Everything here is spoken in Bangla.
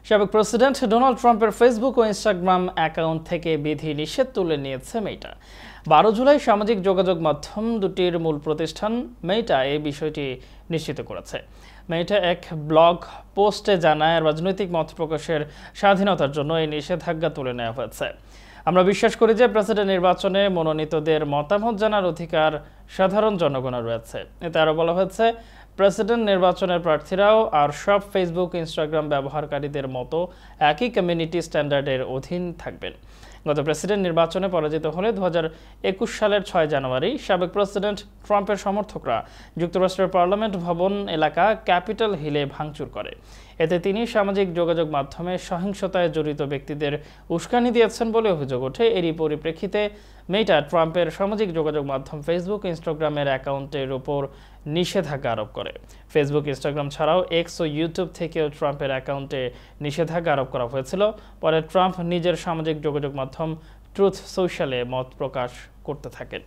সাবেক প্রেসিডেন্ট ডোনাল্ড ট্রাম্পের ফেসবুক ও ইনস্টাগ্রাম অ্যাকাউন্ট থেকে বিধি নিষেধ তুলে নিয়েছে মেটা। 12 জুলাই সামাজিক যোগাযোগ মাধ্যম দুটির মূল প্রতিষ্ঠান মেটা এই বিষয়টি নিশ্চিত করেছে। মেটা এক ব্লগ পোস্টে জানায়, রাজনৈতিক মত প্রকাশের স্বাধীনতার জন্য এই নিষেধাজ্ঞা তুলে নেওয়া হয়েছে। আমরা বিশ্বাস করি যে প্রেসিডেন্ট নির্বাচনে মনোনীতদের মতামত জানার অধিকার সাধারণ জনগণের রয়েছে। এতে আরও বলা হয়েছে, প্রেসিডেন্ট নির্বাচনের প্রার্থীরাও আর সব ফেসবুক ইনস্টাগ্রাম ব্যবহারকারীদের মতো একই কমিউনিটি স্ট্যান্ডার্ডের অধীন থাকবেন। গত প্রেসিডেন্ট নির্বাচনে পরাজিত হলে 2021 সালের 6 জানুয়ারি সাবেক প্রেসিডেন্ট ট্রাম্পের সমর্থকরা যুক্তরাষ্ট্রের পার্লামেন্ট ভবন এলাকা ক্যাপিটল হিলে ভাঙচুর করে। এতে তিনি সামাজিক যোগাযোগ মাধ্যমে সহিংসতায় জড়িত ব্যক্তিদের উস্কানি দিয়েছেন বলে অভিযোগ ওঠে। এরই পরিপ্রেক্ষিতে মেটা ট্রাম্পের সামাজিক যোগাযোগ মাধ্যম ফেসবুক ইনস্টাগ্রামের অ্যাকাউন্টের উপর নিষেধাজ্ঞা আরোপ করে। ফেসবুক ইনস্টাগ্রাম ছাড়াও এক্স ও ইউটিউব থেকেও ট্রাম্পের অ্যাকাউন্টে নিষেধাজ্ঞা আরোপ করা হয়েছিল। পরে ট্রাম্প নিজের সামাজিক যোগাযোগ মাধ্যম ট্রুথ সোশ্যালে মত প্রকাশ করতে থাকেন।